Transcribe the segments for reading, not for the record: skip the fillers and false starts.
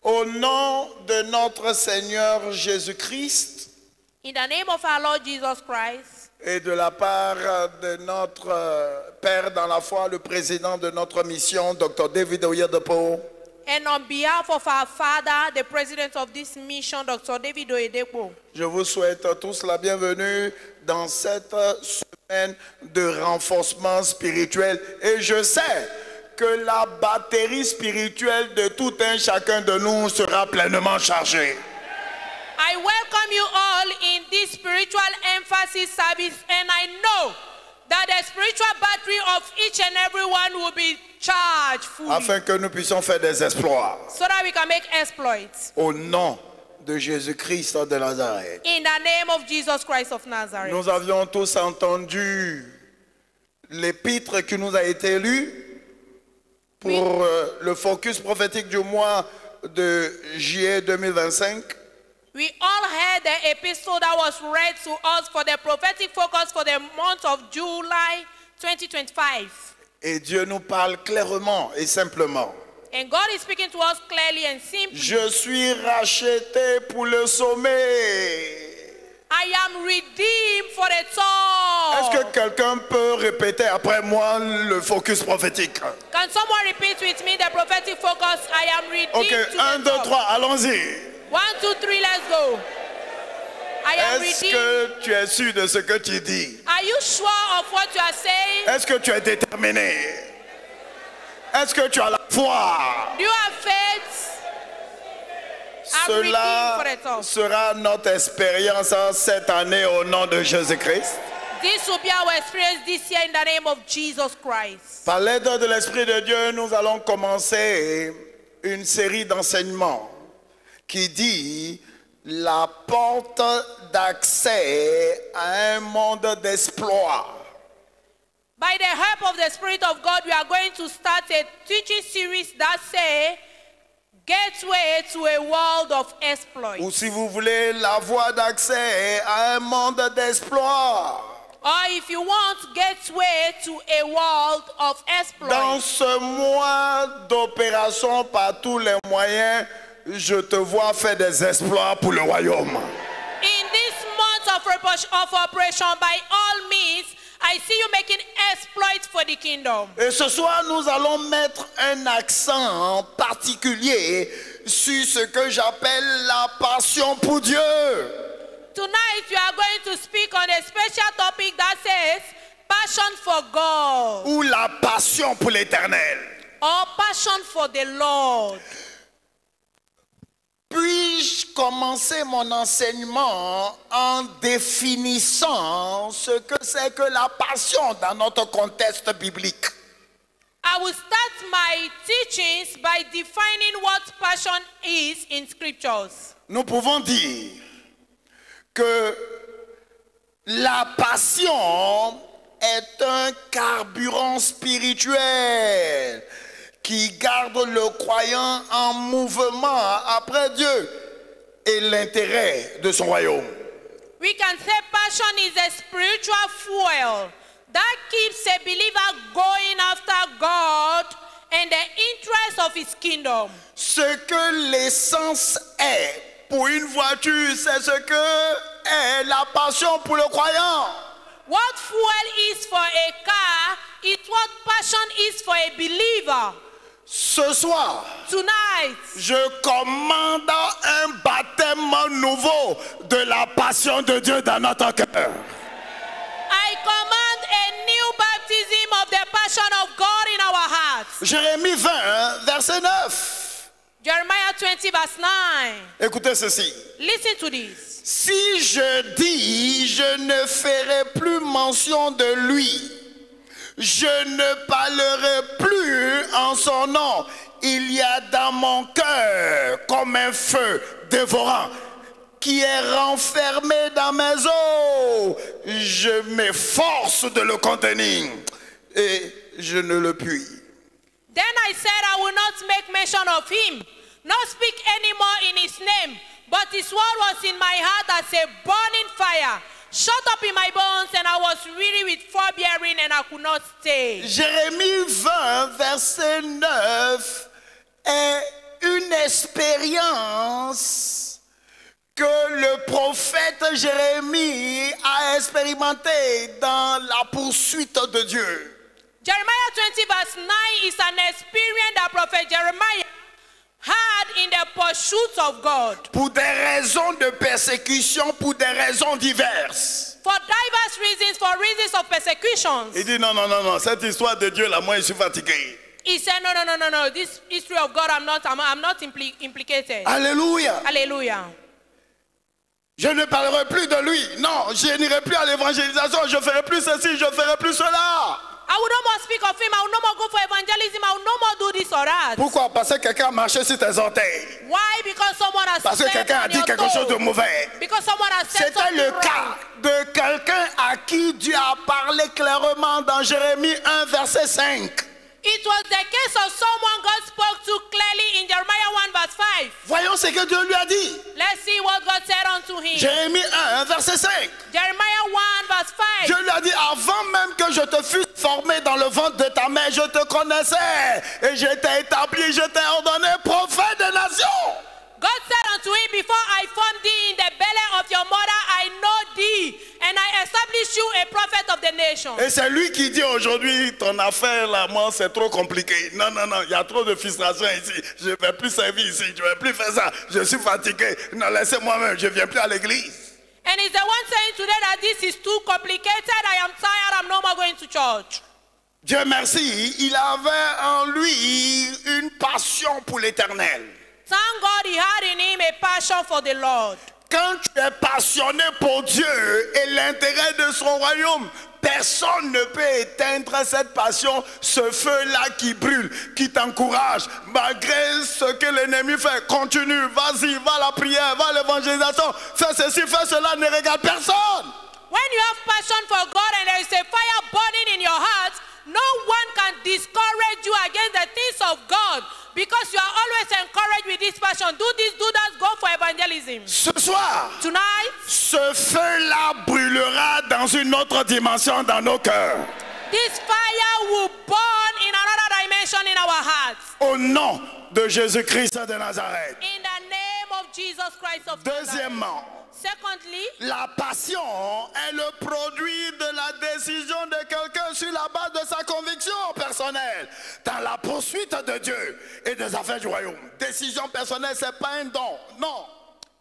Au nom de notre Seigneur Jésus-Christ, in the name of our Lord Jesus Christ, et de la part de notre Père dans la foi, le président de notre mission, Dr. David Oyedepo, and on behalf of our Father, the President of this mission, Dr. David Oyedepo, je vous souhaite tous la bienvenue dans cette semaine de renforcement spirituel. Et je sais que la batterie spirituelle de tout un chacun de nous sera pleinement chargée. I welcome you all in this spiritual emphasis service, and I know that the spiritual battery of each and every one will be charged fully, Afin que nous puissions faire des exploits. so that we can make exploits. Au nom de Jésus-Christ de Nazareth. In the name of Jesus Christ of Nazareth. Nous avions tous entendu l'épître qui nous a été lu pour le focus prophétique du mois de juillet 2025. We all heard the epistle that was read to us for the prophetic focus for the month of July 2025. Et Dieu nous parle clairement et simplement. And God is speaking to us clearly and simply. Je suis racheté pour le sommet. I am redeemed for the top. Est-ce que quelqu'un peut répéter après moi le focus prophétique? Can someone repeat with me the prophetic focus? I am redeemed Ok, to 1, the 2, top. 3, allons-y. 1, 2, 3, let's go. I am Est-ce redeemed. que tu es sûr de ce que tu dis? Are you sure of what you are saying? Est-ce que tu es déterminé? Est-ce que tu as la foi? Do you have faith? I'm Cela redeemed for the top. sera notre expérience cette année au nom de Jésus-Christ. This will be our experience this year in the name of Jesus Christ. Par l'aide de l'Esprit de Dieu, nous allons commencer une série d'enseignements qui dit la porte d'accès à un monde d'exploit. By the help of the Spirit of God, we are going to start a teaching series that say, Gateway to a World of Exploits. Ou si vous voulez, la voie d'accès à un monde d'exploit. Or if you want, gateway to a world of exploits. Dans ce mois d'opération par tous les moyens, je te vois faire des exploits pour le royaume. In this month of operation, by all means, I see you making exploits for the kingdom. Et ce soir, nous allons mettre un accent particulier sur ce que j'appelle la passion pour Dieu. Tonight, we are going to speak on a special topic that says passion for God Ou la passion pour l'éternel. or passion for the Lord. Puis-je commencer mon enseignement en définissant ce que c'est que la passion dans notre contexte biblique? I will start my teachings by defining what passion is in scriptures. Nous pouvons dire que la passion est un carburant spirituel qui garde le croyant en mouvement après Dieu et l'intérêt de son royaume. We can say passion is a spiritual fuel that keeps a believer going after God and the interest of his kingdom. Ce que l'essence est pour une voiture, c'est ce que est la passion pour le croyant. What fuel is for a car is what passion is for a believer. Ce soir, Tonight, je commande un baptême nouveau de la passion de Dieu dans notre cœur. I command a new baptism of the passion of God in our hearts. Jérémie 20, verset 9. Jeremiah 20 verse 9. Écoutez ceci. Listen to this. Si je dis, je ne ferai plus mention de lui. Je ne parlerai plus en son nom. Il y a dans mon cœur comme un feu dévorant qui est renfermé dans mes os. Je m'efforce de le contenir et je ne le puis. Then I said, I will not make mention of him, not speak anymore in his name, but his word was in my heart as a burning fire, shut up in my bones, and I was weary with forbearing, and I could not stay. Jérémie 20, verset 9 est une expérience que le prophète Jérémie a expérimenté dans la poursuite de Dieu. Jeremiah 20 verse 9 is an experience that prophet Jeremiah had in the pursuit of God. Pour des raisons de persécution, pour des raisons diverses. For diverse reasons, for reasons of persecutions. Il dit non, cette histoire de Dieu là, moi je suis fatigué. He said, no. This history of God, I'm not implicated. Alléluia. Hallelujah. Je ne parlerai plus de lui. Non, je n'irai plus à l'évangélisation. Je ferai plus ceci, je ferai plus cela. I will no more speak of him. I will no more go for evangelism. I will no more do this or that. Pourquoi? Parce que quelqu'un a marché sur tes orteils. Why? Because someone has Parce que quelqu'un a dit quelque chose de mauvais. Because someone has said C'était something le wrong. cas de quelqu'un à qui Dieu a parlé clairement dans Jérémie 1, verset 5. It was the case of someone God spoke to clearly in Jeremiah 1 verse 5. Voyons ce que Dieu lui a dit. Let's see what God said unto him. Jérémie 1, verset 5. Jeremiah 1 verse 5. Dieu lui a dit, avant même que je te fusse formé dans le ventre de ta mère, je te connaissais. Et je t'ai établi, je t'ai ordonné prophète des nations. God said unto him, before I formed thee in the belly of your mother, I know thee, and I established you a prophet of the nations. Et c'est lui qui dit aujourd'hui, ton affaire là, moi c'est trop compliqué. Non, il y a trop de frustration ici. Je ne vais plus servir ici, je ne vais plus faire ça. Je suis fatigué. Non, laissez-moi même, je ne viens plus à l'église. And he's the one saying today that this is too complicated. I am tired. I'm no more going to church. Dieu merci, il avait en lui une passion pour l'éternel. Thank God he had in him a passion for the Lord. Quand tu es passionné pour Dieu et l'intérêt de son royaume, personne ne peut éteindre cette passion, ce feu-là qui brûle, qui t'encourage. Malgré ce que l'ennemi fait, continue, vas-y, va à la prière, va à l'évangélisation, fais ceci, fais cela, ne regarde personne. When you have passion for God and there is a fire burning in your heart, no one can discourage you against the things of God because you are always encouraged with this passion. Do this, do that, go for evangelism. Ce soir, Tonight, ce feu-là brûlera dans une autre dimension dans nos cœurs. this fire will burn in another dimension in our hearts. Au nom de Jésus-Christ de Nazareth. In the name of Jesus Christ of Nazareth. Deuxièmement, Secondly, la passion est le produit de la décision de quelqu'un sur la base de sa conviction personnelle dans la poursuite de Dieu et des affaires du royaume. Décision personnelle, c'est pas un don, non.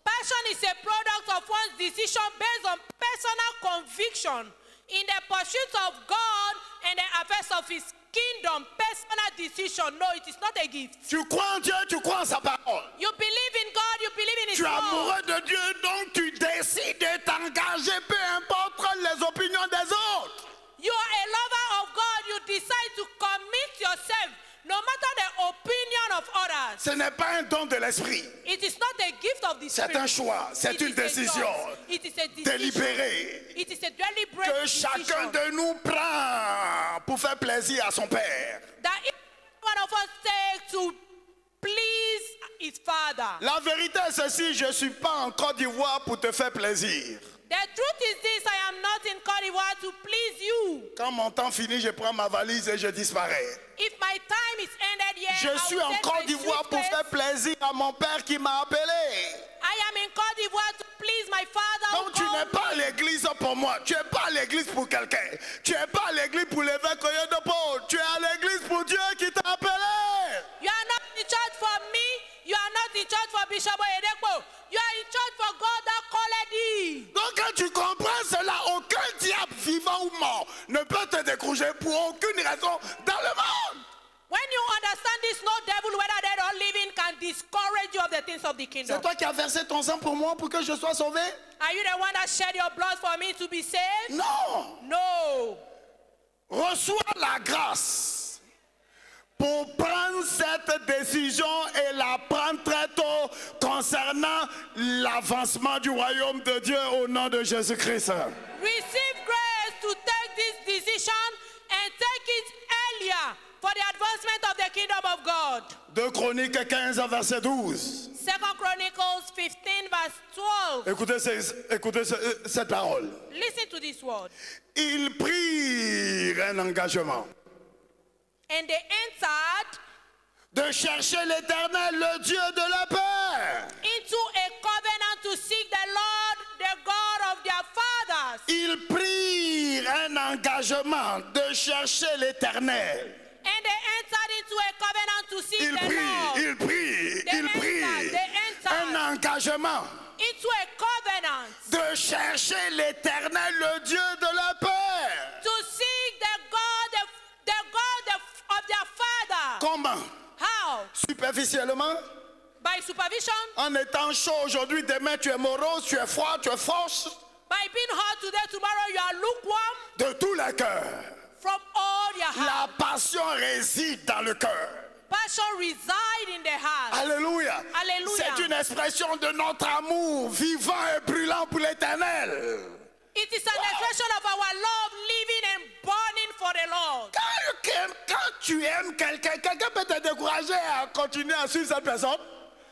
passion is a product of one's decision based on personal conviction in the pursuit of God and the affairs of his kingdom. Personal decision. No, it is not a gift. Tu crois en Dieu, tu crois en sa parole. You believe in God, you believe in his Tu es word. amoureux de Dieu, donc tu décides de t'engager, peu importe les opinions des autres. You are a lover of God, you decide to commit yourself no matter the opinion of others. Ce n'est pas un don de l'esprit. It is not a gift of the C'est spirit. un choix, c'est It une is a décision choice. It is a decision. délibérée It is a deliberate que chacun decision. de nous prend pour faire plaisir à son Père. That each one of us take to please his father. La vérité est ceci, je ne suis pas en Côte d'Ivoire pour te faire plaisir. The truth is this, I am not in Côte d'Ivoire to please you. Quand mon temps finit, je prends ma valise et je disparais. If my time is ended here, Je suis en Côte d'Ivoire pour faire plaisir à mon Père qui m'a appelé. I am in Côte d'Ivoire to please my father. who Donc tu n'es called pas à me. l'église pour moi. Tu n'es pas à l'église pour quelqu'un. Tu n'es pas à l'église pour l'évêque de Paul. Tu es à l'église pour Dieu qui t'a appelé. You are not in church for me. You are not in church for Bishop Oyedepo. You are in church for God that called thee. Donc quand tu comprends cela, aucun diable vivant ou mort ne peut te décourager pour aucune raison dans le monde. When you understand this, no devil, whether dead or living, can discourage you of the things of the kingdom. C'est toi qui as versé ton sang pour moi pour que je sois sauvé? Are you the one that shed your blood for me to be saved? Non. No. Reçois la grâce pour prendre cette décision et la prendre très tôt concernant l'avancement du royaume de Dieu au nom de Jésus-Christ. Receive grace to take this decision and take it earlier for the advancement of the kingdom of God. 2 Chroniques 15 verset 12. 2 Chronicles 15 verse 12. Écoutez cette parole. Listen to this word. Ils prirent un engagement And they entered de chercher l'Éternel, le Dieu de la paix. into a covenant to seek the Lord, the God of their fathers. Ils prirent un engagement de chercher l'Éternel. And they entered into a covenant to seek Ils the Lord. prirent un engagement Into a covenant de chercher l'Éternel, le Dieu de la paix. to seek the God of their father. Comment? How? Superficiellement? By supervision? En étant chaud aujourd'hui, demain tu es morose, tu es froid, tu es force. By being hot today, tomorrow you are lukewarm. De tout le cœur. From all your heart. La passion réside dans le cœur. Passion reside in the heart. Alléluia. Alléluia. C'est une expression de notre amour vivant et brûlant pour l'Éternel. It is an expression of our love, living and burning for the Lord. Quand tu aimes quelqu'un, quelqu'un peut te décourager à continuer à suivre cette personne.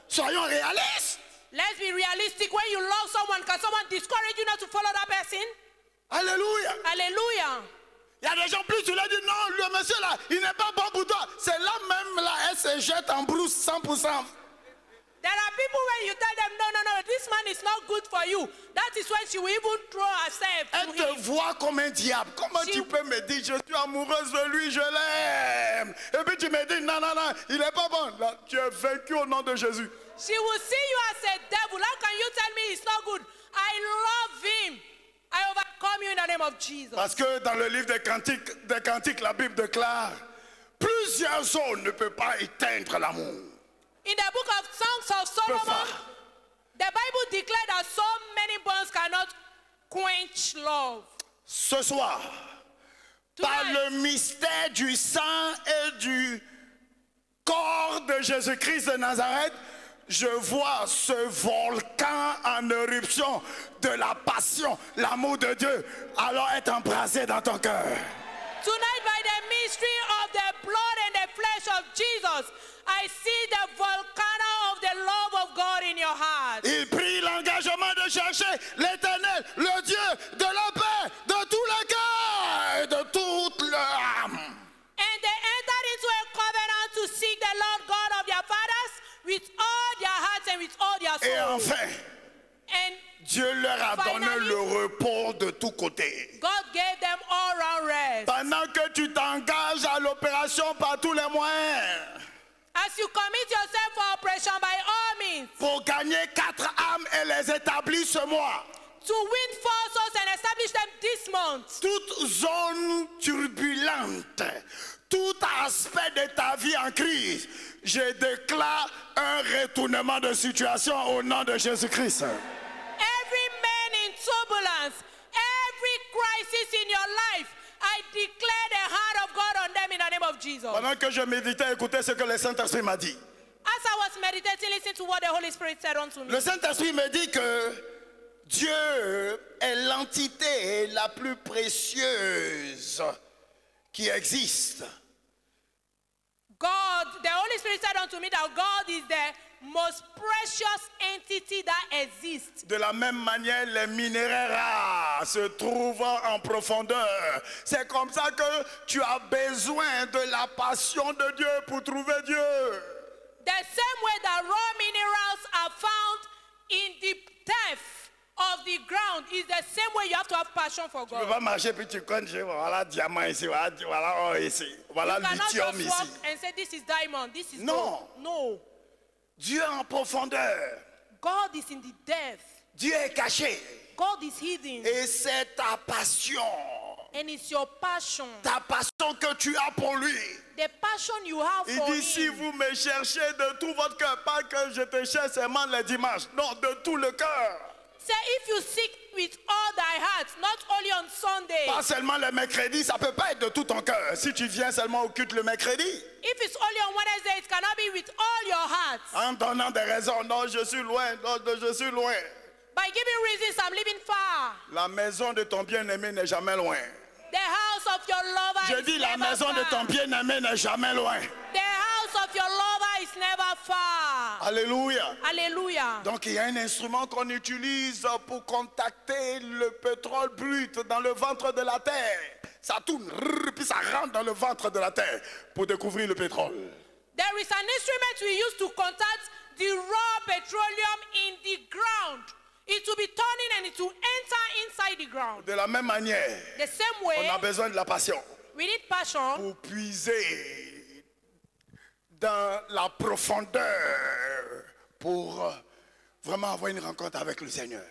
Soyons réalistes. Let's be realistic. When you love someone, can someone discourage you not to follow that person? Alléluia. Hallelujah. Il y a des gens plus, tu leur dis non, le monsieur là, il n'est pas bon pour toi. C'est là même là, elle se jette en brousse 100%. There are people when you tell them, no, this man is not good for you. That is when she will even throw herself Elle to te him. voit comme un diable. Comment tu peux me dire, je suis amoureuse de lui, je l'aime. Et puis tu me dis, non, il n'est pas bon. Là, tu es vaincu au nom de Jésus. She will see you as a devil. How can you tell me it's not good? I love him. I overcome you in the name of Jesus. Parce que dans le livre des Cantiques, la Bible déclare, plusieurs eaux ne peuvent pas éteindre l'amour. In the book of Songs of Solomon, the Bible declared that so many burns cannot quench love. Ce soir, par le mystère du sang et du corps de Jésus-Christ de Nazareth, je vois ce volcan en éruption de la passion, l'amour de Dieu, alors être embrasé dans ton cœur. Tonight, by the mystery of the blood and the flesh of Jesus, I see the volcano of the love of God in your heart. Il prit l'engagement de chercher l'Éternel, le Dieu de la paix, de tout le cœur et de toute l'âme. And they entered into a covenant to seek the Lord God of their fathers with all their hearts and with all their Et souls. enfin, And Dieu leur a donné finally, le repos de tous côtés. God gave them all round rest. Pendant que tu t'engages à l'opération par tous les moyens, As you commit yourself for operation by all means, pour gagner 4 âmes et les établir ce mois, to win 4 souls and establish them this month, toute zone turbulente, tout aspect de ta vie en crise, je déclare un retournement de situation au nom de Jésus-Christ. every man in turbulence, every crisis in your life, I declare the heart of God on them in the name of Jesus. Pendant que je méditais, écoutez ce que le Saint-Esprit m'a dit. As I was meditating, listen to what the Holy Spirit said unto me. Le Saint-Esprit me dit que Dieu est l'entité la plus précieuse qui existe. God, the Holy Spirit said unto me that God is the most precious entity that exists. De la même manière, les minéraux rares se trouvent en profondeur. C'est comme ça que tu as besoin de la passion de Dieu pour trouver Dieu. The same way that raw minerals are found in the depth of the ground is the same way you have to have passion for Tu ne peux God. pas marcher puis tu connais, voilà diamant ici, voilà or ici, voilà You cannot lithium just walk ici. and say this is diamond, this is No. gold. No. Dieu en profondeur. God is in the depth. Dieu est caché. God is hidden. Et c'est ta passion. And it's your passion. Ta passion que tu as pour lui. The passion you have Il for dit si him. vous me cherchez de tout votre cœur, pas que je te cherche seulement les dimanches, non, de tout le cœur. Say if you seek with all thy heart, not only on Sunday. Pas seulement le mercredi, ça peut pas être de tout ton cœur. Si tu viens seulement au culte le mercredi, If it's only on Wednesday, it cannot be with all your heart. en donnant des raisons, non, je suis loin, non, je suis loin. By giving reasons, I'm living far. La maison de ton bien-aimé n'est jamais loin. The house of your lover Je is dis la never maison de far. ton bien-aimé n'est jamais loin. The house of your lover is never far. Alléluia. Hallelujah. Donc il y a un instrument qu'on utilise pour contacter le pétrole brut dans le ventre de la terre. Ça tourne, puis ça rentre dans le ventre de la terre pour découvrir le pétrole. The There is an instrument we use to contact the raw petroleum in the ground. It will be turning and it will enter inside the ground. De la même manière, The same on way, a besoin de la passion we need passion pour puiser dans la profondeur pour vraiment avoir une rencontre avec le Seigneur.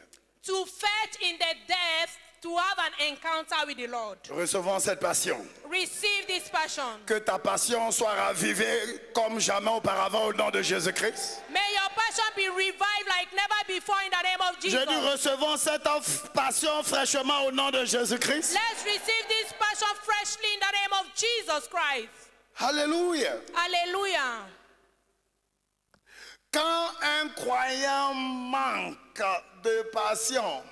to fetch in the depth to have an encounter with the Lord. Recevons cette passion. Receive this passion. Que ta passion soit ravivée comme jamais auparavant au nom de Jésus-Christ. May your passion be revived like never before in the name of Je Jesus. dis recevons cette passion fraîchement au nom de Jésus-Christ. Let's receive this passion freshly in the name of Jesus Christ. Alléluia. Hallelujah. Quand un croyant manque de passion,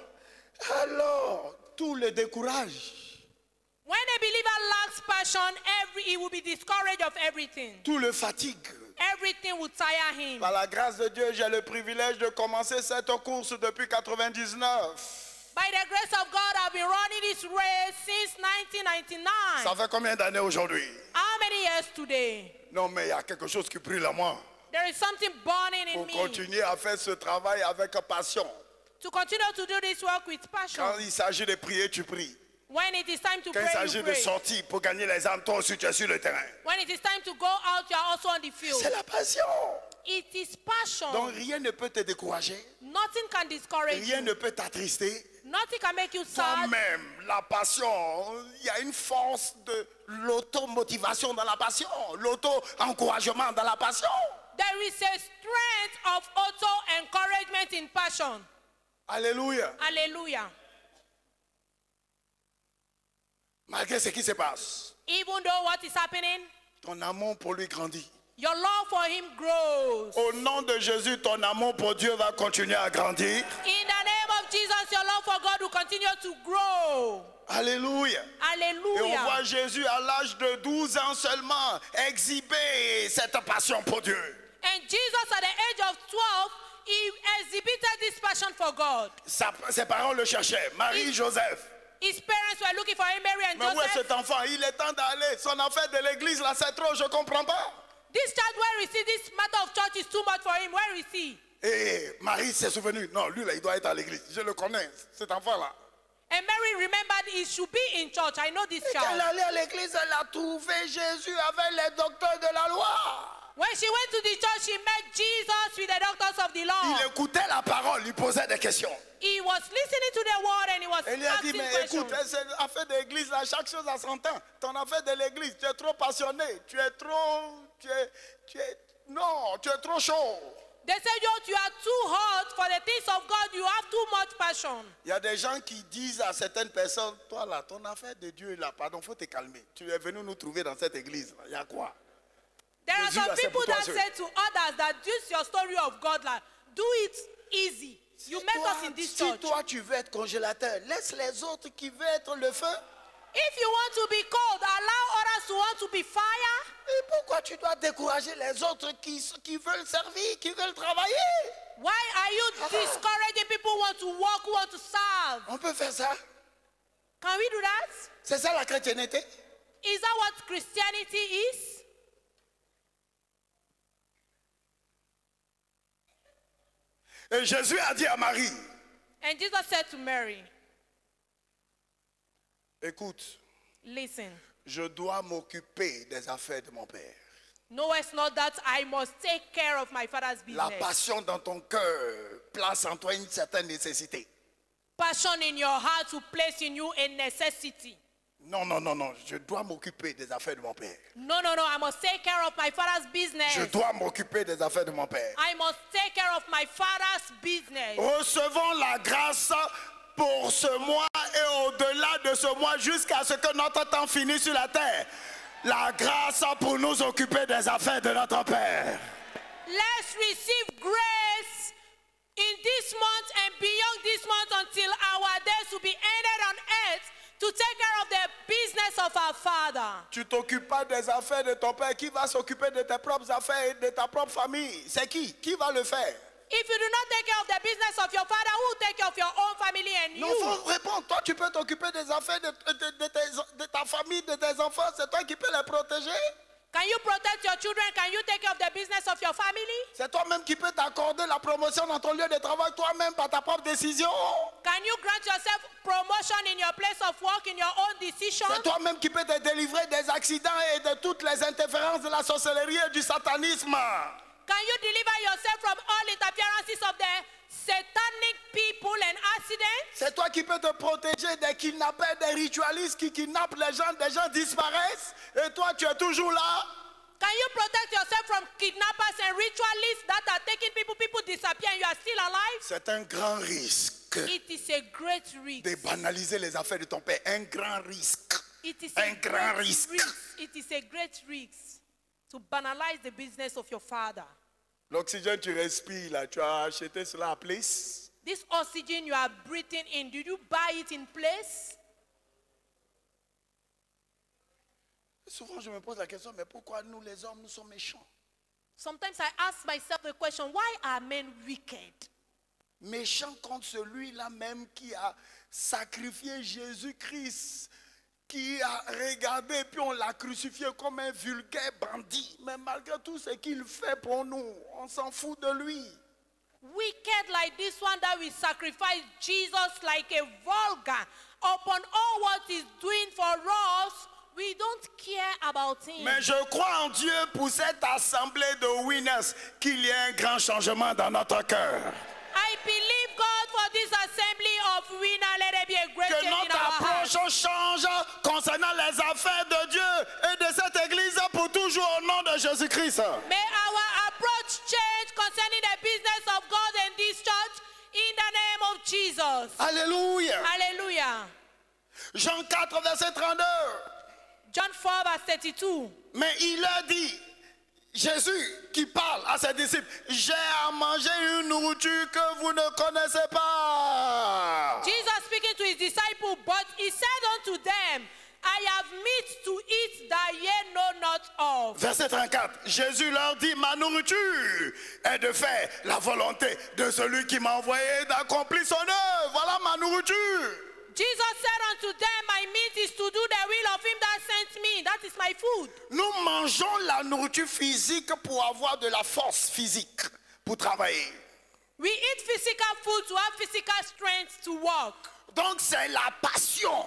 alors tout le décourage, When a believer lacks passion, he will be discouraged of everything. tout le fatigue. Everything will tire him. Par la grâce de Dieu, j'ai le privilège de commencer cette course depuis 99. By the grace of God, I've been running this race since 1999. Ça fait combien d'années aujourd'hui? How many years today? Non, mais il y a quelque chose qui brûle en moi. There is something burning in Pour me. continuer à faire ce travail avec passion. To continue to do this work with passion. Quand il s'agit de prier, tu pries. When it is time to Quand il pray, s'agit you de pray. sortir pour gagner les âmes, toi aussi tu es sur le terrain. When it is time to go out, you are also on the field. C'est la passion. It is passion. Donc rien ne peut te décourager. Nothing can discourage Rien you. ne peut t'attrister. Nothing can make you sad. Toi-même, la passion, il y a une force de l'automotivation dans la passion, l'auto-encouragement dans la passion. There is a strength of auto-encouragement in passion. Alléluia. Hallelujah. Malgré ce qui se passe, Even though what is happening, ton amour pour lui grandit. your love for him grows. Au nom de Jésus, ton amour pour Dieu va continuer à grandir. In the name of Jesus, your love for God will continue to grow. Alléluia. Et on Hallelujah. voit Jésus à l'âge de 12 ans seulement exhiber cette passion pour Dieu. And Jesus, at the age of 12, he exhibited this passion for God. Ses parents le cherchaient, Marie, Joseph. His parents were looking for him, Mary and Mais où est Joseph. cet enfant? Il est temps d'aller. Son affaire de l'église, là, c'est trop, je ne comprends pas. This child, where is he? This matter of church is too much for him. Where is he? Et Marie s'est souvenue. Non, lui, là, il doit être à l'église. Je le connais, cet enfant-là. And Mary remembered he should be in church. I know this Et quand elle child. allait à l'église, elle a trouvé Jésus avec les docteurs de la loi. When she went to the church, she met Jesus with the doctors of the Il law. écoutait la parole, il posait des questions. He was listening to the word and he was Elle lui a dit, asking mais questions. écoute, c'est l'affaire de l'église, là, chaque chose a son temps. Ton affaire de l'église, tu es trop passionné, tu es trop chaud. They said, you are too hot for the things of God. You have too much passion. Il y a des gens qui disent à certaines personnes, toi là, ton affaire de Dieu là, pardon, faut te calmer. Tu es venu nous trouver dans cette église. Il y a quoi? There are Jésus, some là, c'est people pour toi, that seul. say to others that this your story of God, like, do it easy. You met us in this Si church. toi tu veux être congélateur, laisse les autres qui veulent être le feu. If you want to be cold, allow others to want to be fire. Et pourquoi tu dois décourager les autres qui veulent servir, qui veulent travailler? Why are you discouraging people who want to work, who want to serve? On peut faire ça. Can we do that? C'est ça la chrétienté. Is that what Christianity is? Et Jésus a dit à Marie, And Jesus said to Mary, écoute, listen, je dois m'occuper des affaires de mon Père. knowest not that I must take care of my father's La business. passion dans ton cœur place en toi une certaine nécessité. Passion in your heart to place in you a necessity. Non, je dois m'occuper des affaires de mon Père. No, I must take care of my father's business. Je dois m'occuper des affaires de mon Père. I must take care of my father's business. Recevons la grâce pour ce mois et au-delà de ce mois jusqu'à ce que notre temps finisse sur la terre. La grâce pour nous occuper des affaires de notre Père. Let's receive grace in this month and beyond this month until our days will be ended on earth to take care of the business of our Father. Tu t'occupes pas des affaires de ton Père. Qui va s'occuper de tes propres affaires et de ta propre famille? C'est qui? Qui va le faire? If you do not take care of the business of your father, who will take care of your own family and Non, you? faut répondre. Toi, tu peux t'occuper des affaires de ta famille, de tes enfants. C'est toi qui peux les protéger. Can you protect your children? Can you take care of the business of your family? C'est toi-même qui peux t'accorder la promotion dans ton lieu de travail, toi-même par ta propre décision. Can you grant yourself promotion in your place of work, in your own decision? C'est toi-même qui peux te délivrer des accidents et de toutes les interférences de la sorcellerie et du satanisme. Can you deliver yourself from all interferences of the satanic people and accidents? C'est toi qui peux te protéger des kidnappeurs, des ritualistes qui kidnappent les gens, des gens disparaissent et toi tu es toujours là. Can you protect yourself from kidnappers and ritualists that are taking people? People disappear and you are still alive? C'est un grand risque It is a great risk. de banaliser les affaires de ton père. Un grand risque. It is Un a grand great risque. risk. It is a great risk to banalize the business of your father. L'oxygène tu respires là, tu as acheté cela à place. This oxygen you are breathing in, did you buy it in place? Souvent je me pose la question, mais pourquoi nous les hommes nous sommes méchants? Sometimes I ask myself the question, why are men wicked? Méchant contre celui-là même qui a sacrifié Jésus-Christ, qui a regardé puis on l'a crucifié comme un vulgaire bandit. Mais malgré tout ce qu'il fait pour nous, on s'en fout de lui. Wicked like this one that we sacrifice Jesus like a vulgar upon all what he's doing for us. We don't care about him. Mais je crois en Dieu pour cette assemblée de winners qu'il y ait un grand changement dans notre cœur. I believe God for this assembly of winners. Let there be a great Que change in notre our hearts. approche change concernant les affaires de Dieu et de cette église pour toujours au nom de Jésus-Christ. May our approach change concerning the business of God and this church in the name of Jesus. Alléluia. Hallelujah. Jean 4, verset 32. John 4 verse 32. Mais il a dit, Jésus qui parle à ses disciples, j'ai à manger une nourriture que vous ne connaissez pas. Jesus speaking to his disciples, but he said unto them, I have meat to eat that ye know not of. Verset 34, Jésus leur dit, ma nourriture est de faire la volonté de celui qui m'a envoyé d'accomplir son œuvre. Voilà ma nourriture. Jesus said unto them, my meat is to do the will of him that sent me. That is my food. Nous mangeons la nourriture physique pour avoir de la force physique, pour travailler. We eat physical food to have physical strength to work. Donc c'est la passion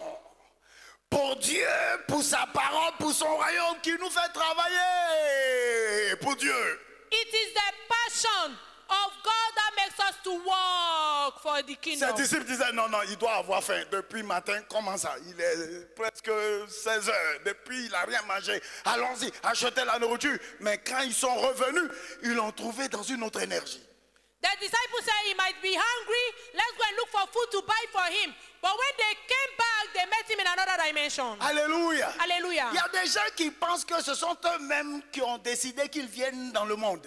pour Dieu, pour sa parole, pour son royaume qui nous fait travailler pour Dieu. It is the passion of God that makes us to work for the Ses kingdom. disciples disaient, non, il doit avoir faim. Depuis matin, comment ça? Il est presque 16 heures. Depuis, il n'a rien mangé. Allons-y, achetez la nourriture. Mais quand ils sont revenus, ils l'ont trouvé dans une autre énergie. The disciples said he might be hungry. Let's go and look for food to buy for him. But when they came back, they met him in another dimension. Alléluia. Hallelujah. Il y a des gens qui pensent que ce sont eux-mêmes qui ont décidé qu'ils viennent dans le monde.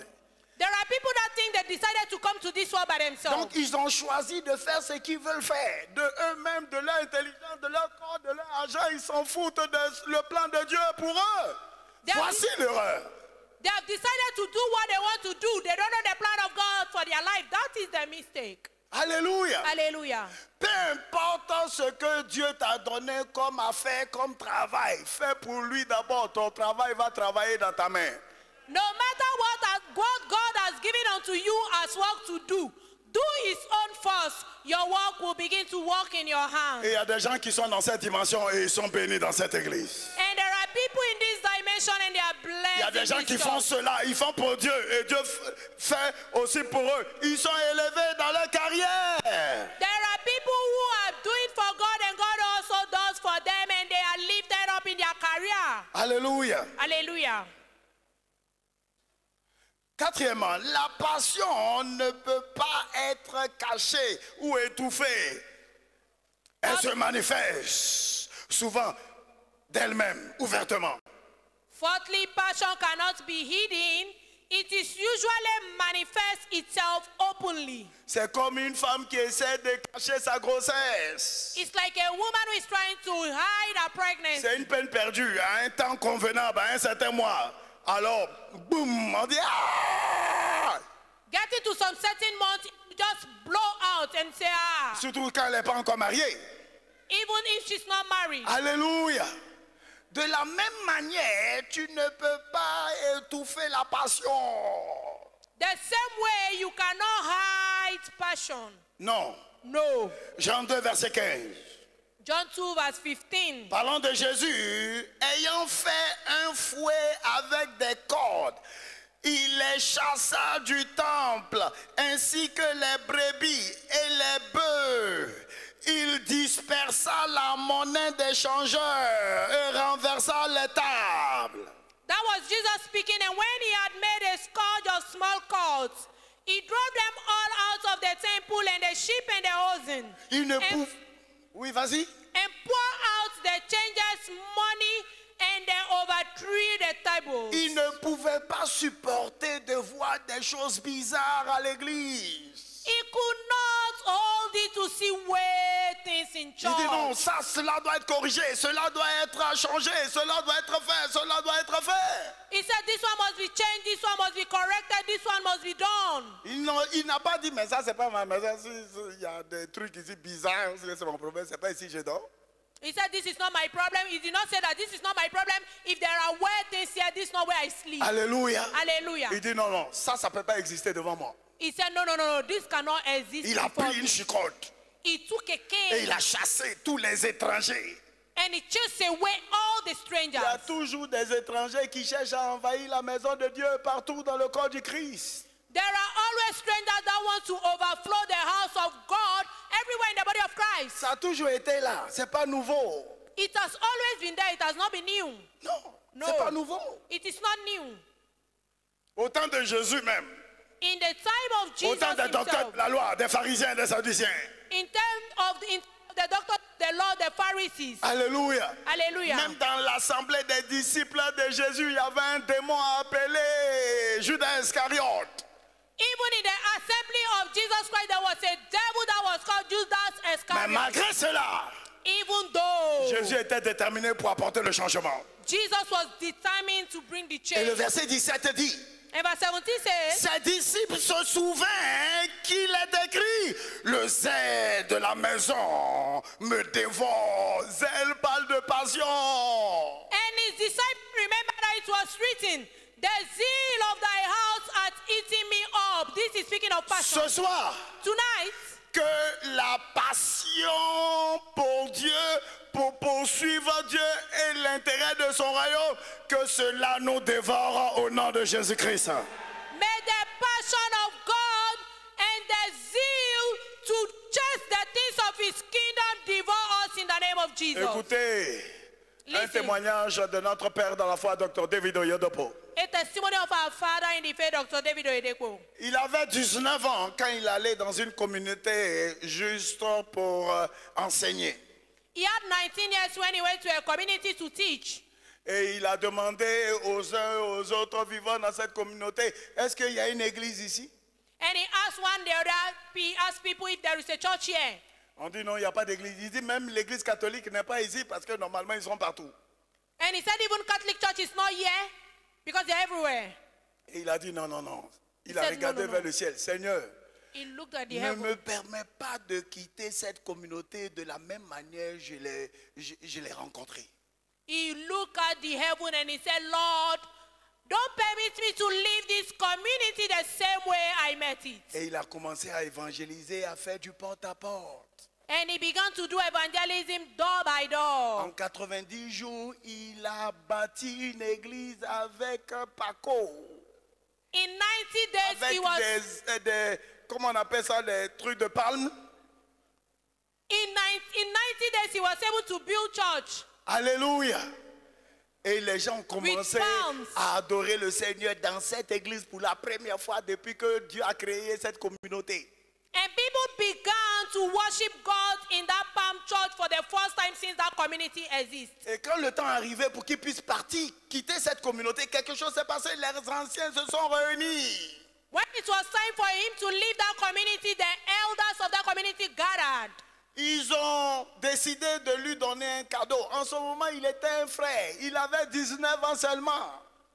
There are people that think they decided to come to this world by themselves. Donc ils ont choisi de faire ce qu'ils veulent faire. De eux-mêmes, de leur intelligence, de leur corps, de leur argent. Ils s'en foutent de le plan de Dieu pour eux. Voici l'erreur. They have decided to do what they want to do. They don't know the plan of God for their life. That is the mistake. Alléluia. Hallelujah. Peu importe ce que Dieu t'a donné comme affaire, comme travail, fais pour lui d'abord. Ton travail va travailler dans ta main. No matter what God has given unto you as work to do, do his own first. Your work will begin to work in your hands. Et il y a des gens qui sont dans cette dimension et ils sont bénis dans cette église. And there are people in this dimension and they are blessed. Il y a des gens in qui this font church. cela, ils font pour Dieu et Dieu fait aussi pour eux. Ils sont élevés dans leur carrière. There are people who are doing for God and God also does for them and they are lifted up in their career. Alléluia. Hallelujah. Quatrièmement, la passion ne peut pas être cachée ou étouffée. Elle se manifeste souvent d'elle-même, ouvertement. Fourthly, passion cannot be hidden. It is usually manifests itself openly. C'est comme une femme qui essaie de cacher sa grossesse. It's like a woman who is trying to hide her pregnancy. C'est une peine perdue à un temps convenable, à un certain mois. Alors, boum, on dit ah! Getting to some certain month, you just blow out and say ah. Surtout quand elle n'est pas encore mariée. Even if she's not married. Alléluia. De la même manière, tu ne peux pas étouffer la passion. The same way you cannot hide passion. Non. No. Jean 2, verset 15. John 2 verse 15. Parlant de Jésus, ayant fait un fouet avec des cordes, il les chassa du temple, ainsi que les brebis et les bœufs. Il dispersa la monnaie des changeurs et renversa les tables. That was Jesus speaking, and when he had made a scourge of small cords, he drove them all out of the temple and the sheep and the oxen. Il ne pouvait... Oui, vas-y. And pour out the changers' money, and they overthrew the tables. Il ne pouvait pas supporter de voir des choses bizarres à l'église. He could not hold it to see weird things in Il church. dit non, ça, cela doit être corrigé, cela doit être changé, cela doit être fait, cela doit être fait. He said this one must be changed, this one must be corrected, this one must be done. Il n'a pas dit, mais ça, c'est pas ma maison. Il y a des trucs ici bizarres, c'est mon problème, c'est pas ici, je dors. He said this is not my problem. He did not say that this is not my problem. If there are weird things here, this is not where I sleep. Alléluia. Hallelujah. Il dit non, non, ça peut pas exister devant moi. He said no, this cannot exist. Il a before pris me. une chicotte He took a et cane il a chassé tous les étrangers. and he chased away all the Il y a strangers. toujours des étrangers qui cherchent à envahir la maison de Dieu partout dans le corps du Christ. There are always strangers that want to overflow the house of God everywhere in the body of Christ. Ça a toujours été là, c'est pas nouveau. It has always been there. It has not been new. Non, No. c'est pas nouveau. It is not new. Au temps de Jésus même, In the time of au Jesus temps des docteurs himself, de la loi, des pharisiens, des sadduciens. in terms of the doctor, the law, the Pharisees. Alléluia. Hallelujah. Même dans l'assemblée des disciples de Jésus, il y avait un démon appelé Judas Iscariote. Even in the assembly of Jesus Christ, there was a devil that was called Judas Mais Iscariot. malgré cela, Even though Jésus était déterminé pour apporter le changement. Jesus was determined to bring the Et le change. verset 17 dit, And verse 17 says, ses disciples se souvinrent qu'il est écrit, le zèle de la maison me dévore. Zèle parle de passion. and his disciples remembered that it was written, the zeal of thy house hath eaten me up. This is speaking of passion. Ce soir, Tonight, que la passion pour Dieu, pour poursuivre Dieu et l'intérêt de son royaume, que cela nous dévore au nom de Jésus-Christ. may the passion of God and the zeal to chase the things of his kingdom devour us in the name of Jesus. Écoutez, un Listen. témoignage de notre père dans la foi, Dr. David Oyedepo. A testimony of our father in the faith, Dr. David Oyedepo. Il avait 19 ans quand il allait dans une communauté juste pour enseigner. He had 19 years when he went to a community to teach. Et il a demandé aux uns et aux autres vivant dans cette communauté, est-ce qu'il y a une église ici? And he asked one the other, he asked people if there is a church here. On dit non, il n'y a pas d'église. Il dit même l'église catholique n'est pas ici parce que normalement ils sont partout. And he said even Catholic church is not here because they're everywhere. Et il a dit non, non, non. Il He a said, regardé no, no, vers no. le ciel. Seigneur, He looked at the ne heaven. me permets pas de quitter cette communauté de la même manière je l'ai rencontrée. He looked at the heaven and he said, Lord, don't permit me to leave this community the same way I met it. Et il a commencé à évangéliser, à faire du porte-à-porte. And he began to do evangelism door by door. En 90 jours, il a bâti une église avec un Paco. In 90 days, Avec he was comment on appelle ça, des trucs de palme. in 90 days he was able to build church. Alléluia. Et les gens ont commencé palms. à adorer le Seigneur dans cette église pour la première fois depuis que Dieu a créé cette communauté. And people began to worship God in that Palm Church for the first time since that community exists. Et quand le temps arrivait pour qu'ils puissent partir, quitter cette communauté, quelque chose s'est passé, les anciens se sont réunis. When it was time for him to leave that community, the elders of that community gathered. Ils ont décidé de lui donner un cadeau. En ce moment, il était un frère. Il avait 19 ans seulement.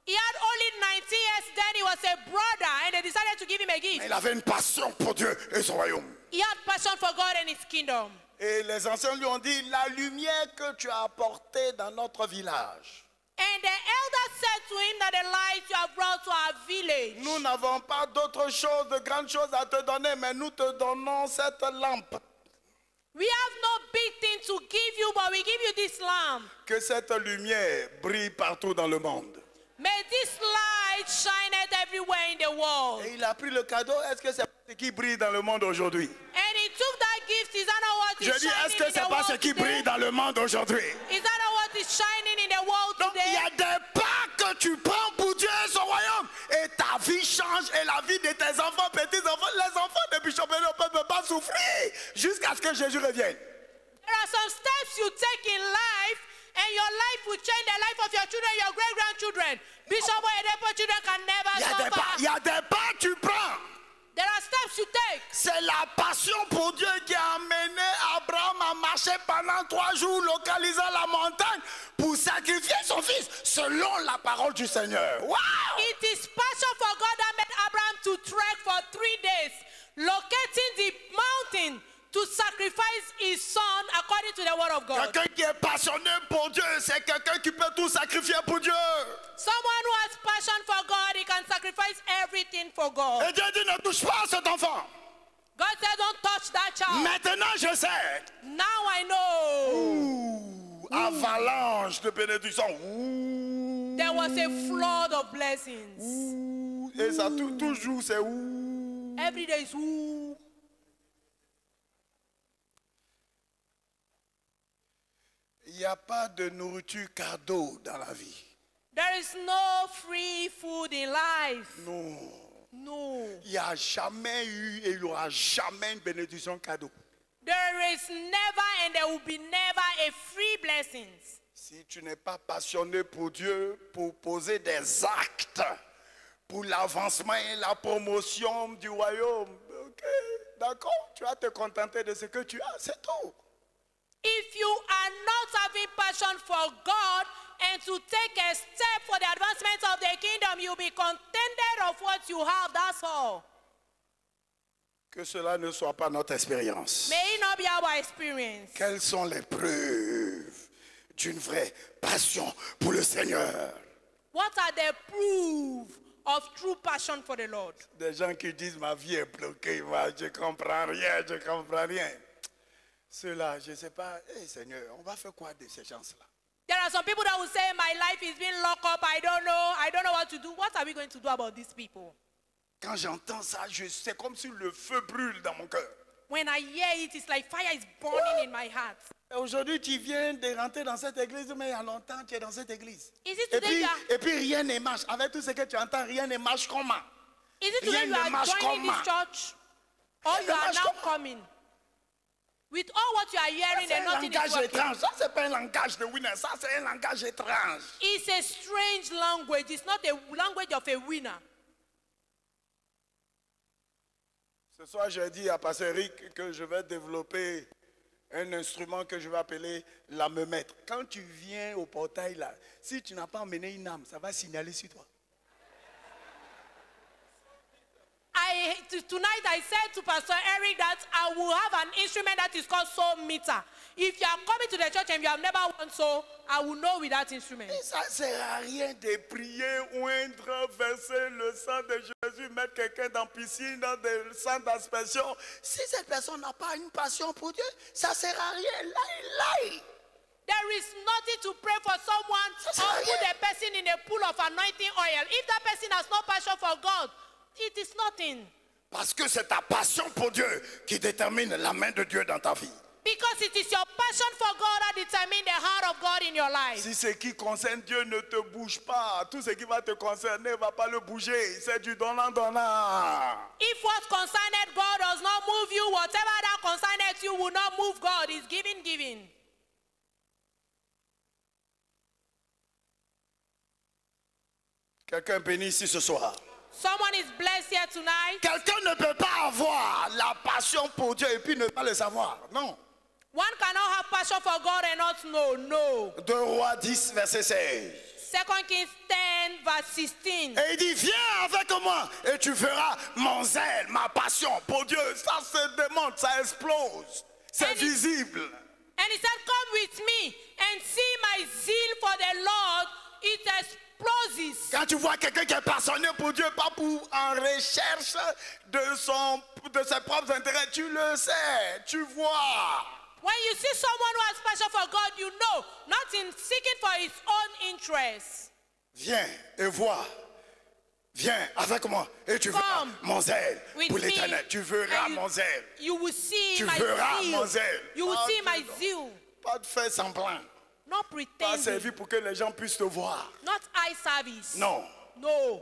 He had only 19 years, then he was a brother, and they decided to give him a gift. Il avait une passion pour Dieu et son royaume. He had passion for God and his kingdom. Et les anciens lui ont dit, la lumière que tu as apportée dans notre village, And the elder said to him that the light you have brought to our village. nous n'avons pas d'autre chose, de grandes choses à te donner, mais nous te donnons cette lampe. We have no big thing to give you, but we give you this lamp. Que cette lumière brille partout dans le monde. May this light shine everywhere in the world. Et il a pris le cadeau. Est-ce que c'est ce qui brille dans le monde aujourd'hui? And he took that gift. Is that not what Je is dis, est-ce shining que in c'est the pas ce world qui brille today? dans le monde aujourd'hui? Is that not what is shining in the world Donc il y today? a des pas que tu prends pour Dieu et son royaume. Et ta vie change et la vie de tes enfants, petits-enfants. Les enfants de Bishop Béné ne peuvent pas souffrir jusqu'à ce que Jésus revienne. There are some steps you take in life, and your life will change the life of your children, your great-grandchildren. Bishop Oyedepo children can never Il y a des pas que tu prends. There are steps you take. C'est la passion pour Dieu qui a amené Abraham à marcher pendant 3 jours, localisant la montagne pour sacrifier son fils selon la parole du Seigneur. Wow! It is passion for God that made Abraham to trek for 3 days, locating the mountain to sacrifice his son according to the word of God. Quelqu'un qui est passionné pour Dieu, c'est quelqu'un qui peut tout sacrifier pour Dieu. Someone who has passion for God, he can sacrifice everything for God. Et Dieu dit, ne touche pas à cet enfant. God said, don't touch that child. Maintenant, je sais. Now I know. Ouh, avalanche de bénédiction. Ouh, There was a flood of blessings. ouh, et ça toujours c'est ouh. Every day is ooh. Il n'y a pas de nourriture cadeau dans la vie. There is no free food in life. Non. No. Il n'y a jamais eu et il n'y aura jamais une bénédiction cadeau. There is never and there will be never a free blessings. Si tu n'es pas passionné pour Dieu, pour poser des actes pour l'avancement et la promotion du royaume, ok, d'accord, tu vas te contenter de ce que tu as, c'est tout. If you are not having passion for God and to take a step for the advancement of the kingdom, you'll be contented of what you have, that's all. Que cela ne soit pas notre expérience. May it not be our experience. Quelles sont les preuves d'une vraie passion pour le Seigneur? What are the proof of true passion for the Lord? Des gens qui disent ma vie est bloquée, moi, je ne comprends rien, je ne comprends rien. Ceux-là, je ne sais pas, hey, Seigneur, on va faire quoi de ces gens-là? There are some people that will say, my life is being locked up, I don't know what to do. What are we going to do about these people? Quand j'entends ça, c'est comme si le feu brûle dans mon cœur. When I hear it, it's like fire is burning in my heart. Et aujourd'hui, tu viens de rentrer dans cette église, mais il y a longtemps, tu es dans cette église. Is it today Et puis rien ne marche. Avec tout ce que tu entends, rien ne marche comment? Is it today you are joining this church? Or you are now coming? With all what you are hearing and nothing is langage working. étrange. Ça, c'est pas un langage de winner. Ça, c'est un langage étrange. It's a strange language. It's not a language of a winner. Ce soir, j'ai dit à Pasteur Eric que je vais développer un instrument que je vais appeler la meumette. Quand tu viens au portail, là, si tu n'as pas emmené une âme, ça va signaler sur toi. Tonight I said to Pastor Eric that I will have an instrument that is called soul meter. If you are coming to the church and you have never won soul, I will know with that instrument. Et ça ne sert à rien de prier, oindre, verser le sang de Jésus, mettre quelqu'un dans la piscine, dans le sang d'aspersion. Si cette personne n'a pas une passion pour Dieu, ça ne sert à rien. Là. There is nothing to pray for someone or put a person in a pool of anointing oil. If that person has no passion for God, it is nothing. Parce que c'est ta passion pour Dieu qui détermine la main de Dieu dans ta vie. Because it is your passion for God that determines the heart of God in your life. Si ce qui concerne Dieu ne te bouge pas, tout ce qui va te concerner ne va pas le bouger. C'est du donnant-donnant. If what concerned God does not move you, whatever that concerned you will not move God. It's giving. Quelqu'un béni ici ce soir. Someone is blessed here tonight. Quelqu'un ne peut pas avoir la passion pour Dieu et puis ne pas le savoir. Non. One cannot have passion for God and not know. No. 2 Rois 10, verset 16. 2 Kings 10 verse 16. Et il dit, viens avec moi et tu verras mon zèle, ma passion pour Dieu. Ça se démontre, ça explose. C'est visible. And he said, come with me and see my zeal for the Lord. It exploses. Quand tu vois quelqu'un qui est passionné pour Dieu, pas pour en recherche de ses propres intérêts, tu le sais, tu vois. When you see someone who has passion for God, you know, not in seeking for his own interests. Viens et vois. Viens avec moi et tu verras mon zèle pour l'Éternel. Tu verras mon zèle. You will see Tu my verras zeal. mon zèle. You will see my zeal. Pas de faire semblant. Not Pas pretending. servi pour que les gens puissent te voir. Not eye service. Non. No.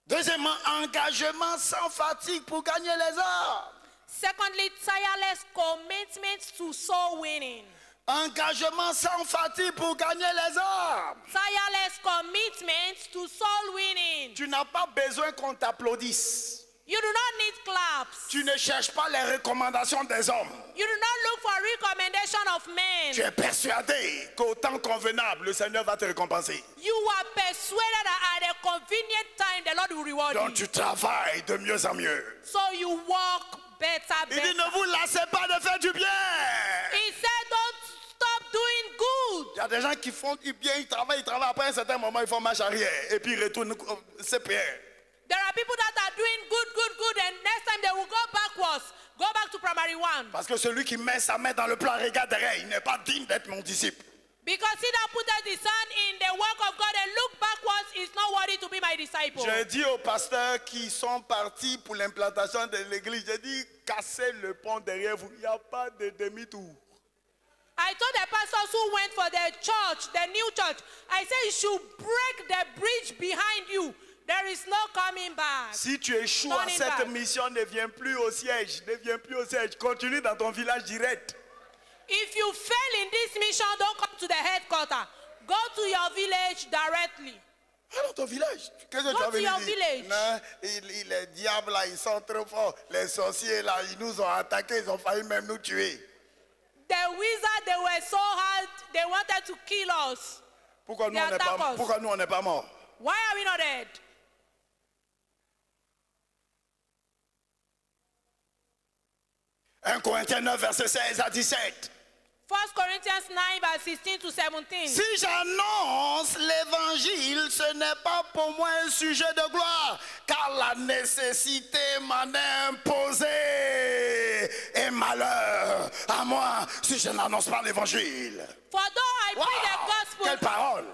Deuxièmement, engagement sans fatigue pour gagner les âmes. Secondly, tireless commitment to soul winning. Engagement sans fatigue pour gagner les âmes. Tireless commitment to soul winning. Tu n'as pas besoin qu'on t'applaudisse. You do not need claps. Tu ne cherches pas les recommandations des hommes. You do not look for recommendation of men. Tu es persuadé qu'au temps convenable, le Seigneur va te récompenser. You are persuaded that at a convenient time the Lord will reward Donc you. tu travailles de mieux en mieux. So you walk better. Il dit, ne vous lassez pas de faire du bien. He said, don't stop doing good. Il y a des gens qui font du bien, ils travaillent, après un certain moment, ils font marche arrière et puis ils retournent CPR. There are people that are doing good, and next time they will go backwards. Go back to primary one. Parce que celui qui met sa main dans le plat, regarde derrière, il n'est pas digne d'être mon disciple. Because he that putteth his hand in the work of God and look backwards is not worthy to be my disciple. J'ai dit aux pasteurs qui sont partis pour l'implantation de l'église, j'ai dit, cassez le pont derrière vous, il n'y a pas de demi-tour. I told the pastors who went for the church, the new church, I said you should break the bridge behind you. There is no coming back. Si tu échoues à cette mission, ne viens plus au siège, continue dans ton village direct. If you fail in this mission, don't come to the headquarters. Go to your village directly. Alors ton village, qu'est-ce que Go tu as to venu your dire? village. Non, les diables là, ils sont trop forts. Les sorciers là, ils nous ont attaqués, ils ont failli même nous tuer. The wizards, they were so hard, they wanted to kill us. Pourquoi nous on n'est pas morts? Why are we not dead? 1 Corinthiens 9, verset 16 à 17. 1 Corinthians 9, verse 16 to 17. Si j'annonce l'évangile, ce n'est pas pour moi un sujet de gloire, car la nécessité m'en est imposée. Et malheur à moi si je n'annonce pas l'évangile. For though I preach the gospel, quelle parole!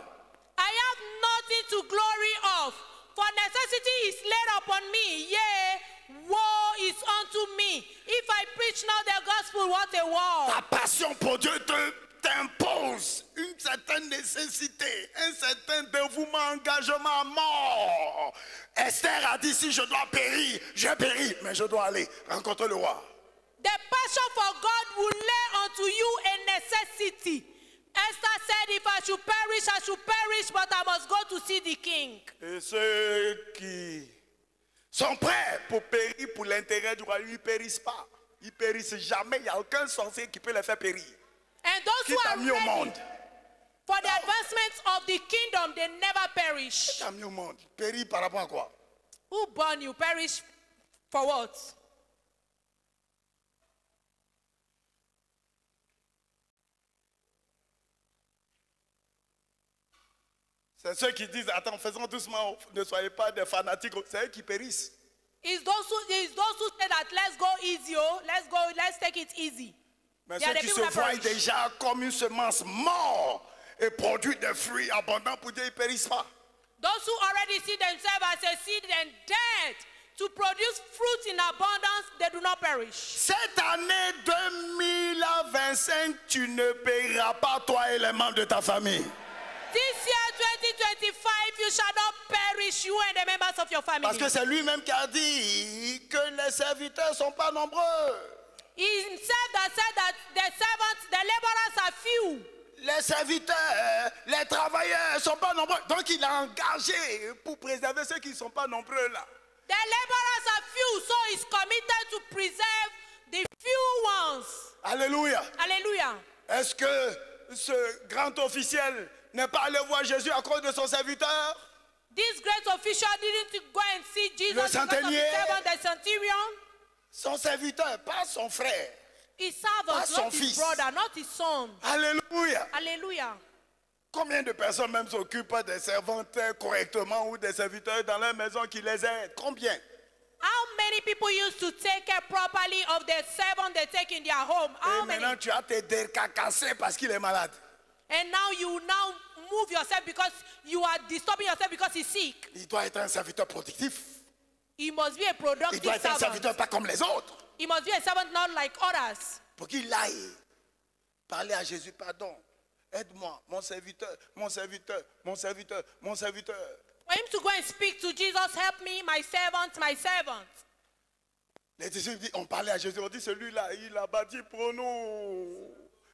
I have nothing to glory of. For necessity is laid upon me, yea, woe is unto me. If I preach not the gospel, what a woe. Ta passion pour Dieu t'impose une certaine nécessité, un certain dévouement, engagement à mort. Esther a dit, si je dois périr, je péris, mais je dois aller rencontrer le roi. The passion for God will lay unto you a necessity. Esther said, if I should perish, but I must go to see the king. Et ceux qui sont prêts pour périr pour l'intérêt du roi, ils ne périssent pas. Ils ne périssent jamais. Il n'y a aucun sorcier qui peut les faire périr. And those who are mis au monde? ready for the advancement of the kingdom, they never perish. Qui t'a mis au monde? Périr par rapport à quoi? Who born you? Perish for what? C'est ceux qui disent, attends, faisons doucement, ne soyez pas des fanatiques. C'est eux qui périssent. It's those who say that let's go easy, let's take it easy. Mais They are ceux the qui people se that voient perish. déjà comme une semence morte et produit des fruits abondants pour Dieu, ils ne périssent pas. Those who already see themselves as a seed and dead to produce fruit in abundance, they do not perish. Cette année 2025, tu ne paieras pas toi et les membres de ta famille. This year, 2025, you shall not perish, you and the members of your family. Parce que c'est lui-même qui a dit que les serviteurs ne sont pas nombreux. He himself that said that the servants, the laborers are few. Les serviteurs, les travailleurs ne sont pas nombreux. Donc il a engagé pour préserver ceux qui ne sont pas nombreux là. The laborers are few, so he's committed to preserve the few ones. Alléluia. Hallelujah. Est-ce que ce grand officiel n'est pas allé voir Jésus à cause de son serviteur? This great official didn't go and see Jesus because of the centenier. servant, the centurion. Son serviteur, pas son frère. His Pas servant, son not his fils. brother, not his son. Alléluia. Hallelujah. Combien de personnes même s'occupent des servantes correctement ou des serviteurs dans leur maison qui les aident? Combien? How many people used to take care properly of their servant they take in their home? How Et many? maintenant tu as te décarcassé parce qu'il est malade. And now you now move yourself because you are disturbing yourself because he's sick. Il doit être un serviteur productif. He must be a Il productive doit être un servant. serviteur pas comme les autres. He must be a servant not like others. Pour qu'il aille parler à Jésus, pardon, aide-moi, mon serviteur, mon serviteur, mon serviteur, mon serviteur. For him to go and speak to Jesus, help me, my servant, my servant. Les disciples disent, on parlait à Jésus, on dit celui-là, il a bâti pour nous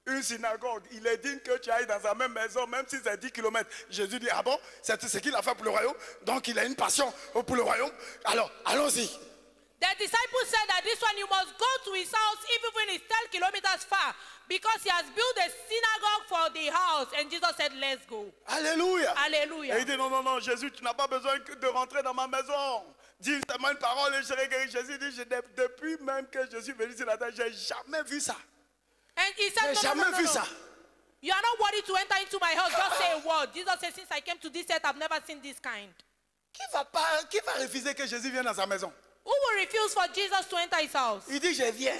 une synagogue. Il est digne que tu ailles dans sa même maison, même si c'est 10 km. Jésus dit, ah bon, c'est ce qu'il a fait pour le royaume. Donc il a une passion pour le royaume. Alors, allons-y. The disciples said that this one you must go to his house even when it's 10 kilometers far because he has built a synagogue for the house. And Jesus said, let's go. Alléluia. Hallelujah. Et il dit, non, non, non, Jésus, tu n'as pas besoin de rentrer dans ma maison. Dis seulement une parole et je serai guéri. Jésus dit, depuis même que je suis venu sur la terre, je n'ai jamais vu ça. And he said, J'ai jamais vu ça. You are not worthy to enter into my house. Just say a word. Jesus said, since I came to this earth, I've never seen this kind. Qui va refuser que Jésus vienne dans sa maison? Who will refuse for Jesus to enter his house? Il dit, je viens.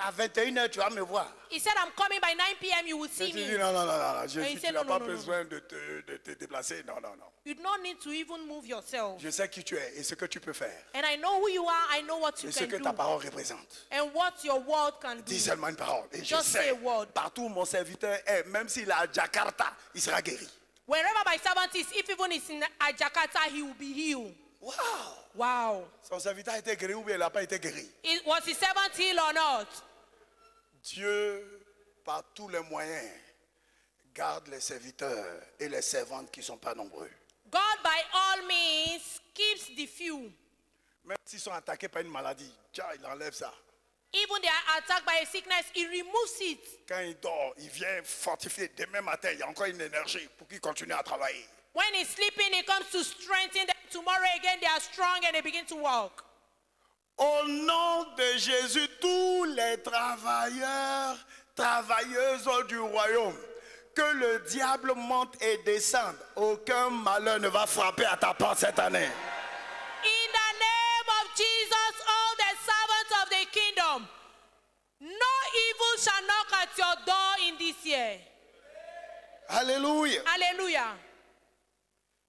À 21h, tu vas me voir. He said, I'm coming by 9 p.m. You will see Jésus dit, me. non, non, non, non, Jésus, il tu said, n'as non, pas non, non, besoin de te déplacer. Non, non, non. You do not need to even move yourself. Je sais qui tu es et ce que tu peux faire. And I know who you are. I know what you Et ce can que do. ta parole représente. And what your word can do. Dis seulement une parole. Et je Just say sais, a word. partout où mon serviteur est, même s'il est à Jakarta, il sera guéri. Wherever my servant is, if even is in Jakarta, he will be healed. Wow! Wow. Son serviteur a été guéri ou bien il n'a pas été guéri. Was his servant healed or not? Dieu, par tous les moyens, garde les serviteurs et les servantes qui ne sont pas nombreux. God, by all means, keeps the few. Même s'ils sont attaqués par une maladie, tiens, il enlève ça. Even they are attacked by a sickness, he removes it. Quand il dort, il vient fortifier. Demain matin, il y a encore une énergie pour qu'il continue à travailler. When he's sleeping, he comes to strengthen them. Tomorrow again, they are strong and they begin to walk. Au nom de Jésus, tous les travailleurs, travailleuses du royaume, que le diable monte et descende, aucun malheur ne va frapper à ta porte cette année. In the name of Jesus, all the servants of the kingdom, no evil shall knock at your door in this year. Alléluia. Hallelujah.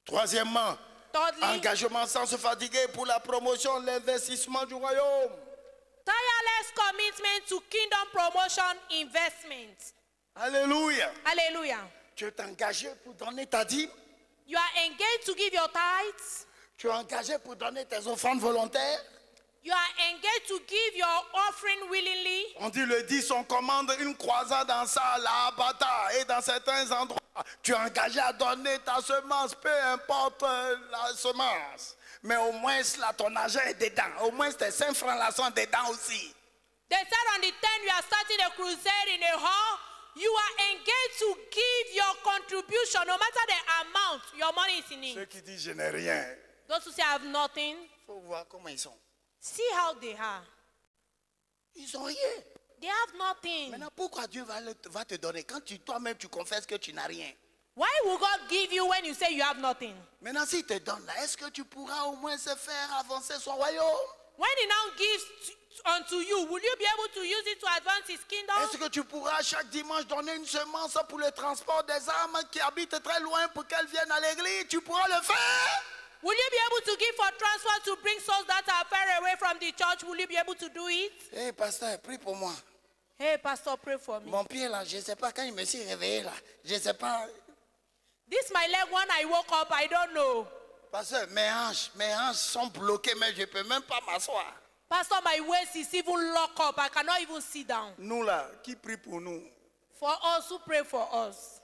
Troisièmement, Thirdly, engagement sans se fatiguer pour la promotion, l'investissement du royaume. tireless commitment to kingdom promotion investment. Alléluia. Hallelujah. Tu es engagé pour donner ta dîme. You are engaged to give your tithes. Tu es engagé pour donner tes offrandes volontaires. You are engaged to give your offering willingly. On dit le 10, on commande une croisade en salle à Abata et dans certains endroits. Tu es engagé à donner ta semence, peu importe la semence. Mais au moins là, ton argent est dedans. Au moins tes 5 francs là sont dedans aussi. They said on the 10th you are starting a crusade in a hall. You are engaged to give your contribution, no matter the amount, your money is in Ceux it. qui disent je n'ai rien, Those who say I have nothing, il faut voir comment ils sont. see how they are. Ils ont rien. They have nothing. Maintenant, pourquoi Dieu va te donner quand toi-même tu confesses que tu n'as rien? Why will God give you when you say you have nothing? Maintenant, s'il te donne là, est-ce que tu pourras au moins se faire avancer son royaume? When he now gives unto you, will you be able to use it to advance his kingdom? Est-ce que tu pourras chaque dimanche donner une semence pour le transport des âmes qui habitent très loin pour qu'elles viennent à l'église? Tu pourras le faire? Will you be able to give for transfer to bring souls that are far away from the church? Will you be able to do it? Hey, pasteur, prie pour moi. Hey, pastor, pray for me. Mon pied là, je ne sais pas quand il me suis réveillé là. Je ne sais pas. This my leg when I woke up, I don't know. Pasteur, mes hanches sont bloquées, mais je ne peux même pas m'asseoir. Pastor, my waist is even locked up. I cannot even sit down. Nous là, qui prie pour nous? For us who pray for us.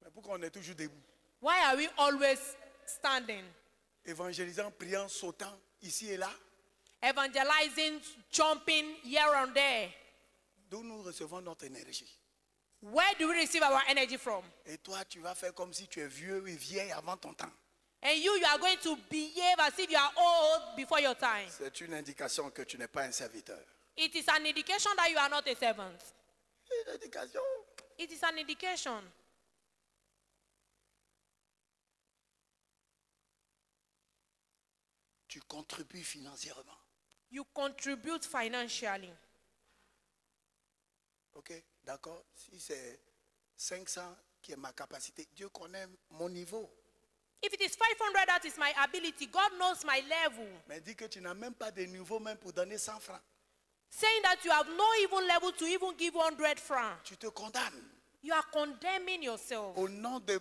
Mais pourquoi on est toujours debout? Why are we always standing? Évangélisant, priant, sautant, ici et là. Evangelizing, jumping here and there. D'où nous recevons notre énergie. Where do we receive our energy from? Et toi, tu vas faire comme si tu es vieux et vieille avant ton temps. And you are going to behave as if you are old before your time. C'est une indication que tu n'es pas un serviteur. It is an indication that you are not a servant. Une indication. It is an indication. Tu contribues financièrement. You contribute financially. Ok, d'accord. Si c'est 500 qui est ma capacité, Dieu connaît mon niveau. If it is 500, that is my ability. God knows my level. Mais dis que tu n'as même pas de niveau même pour donner 100 francs. Saying that you have no even level to even give 100 francs. Tu te condamnes. You are condemning yourself. Au nom de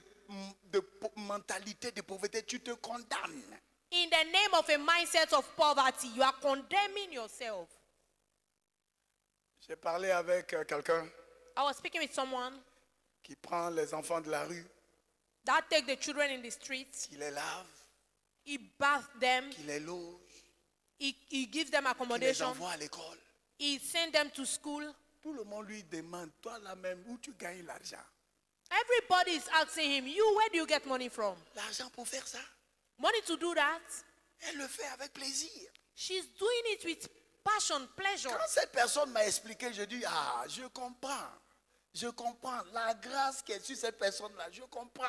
mentalité de pauvreté, tu te condamnes. In the name of a mindset of poverty, you are condemning yourself. J'ai parlé avec quelqu'un I was speaking with someone qui prend les enfants de la rue, that take the children in the streets. qui les lave, He bathes them. qui les loge, He gives them qui les accommodation. envoie à l'école. He sends them to school. Tout le monde lui demande, toi là-même, où tu gagnes l'argent? Everybody is asking him, where do you get money from? L'argent pour faire ça? Money to do that? Elle le fait avec plaisir. She's doing it with passion, pleasure. Quand cette personne m'a expliqué, je dis, ah, je comprends. Je comprends. La grâce qui est sur cette personne-là, je comprends.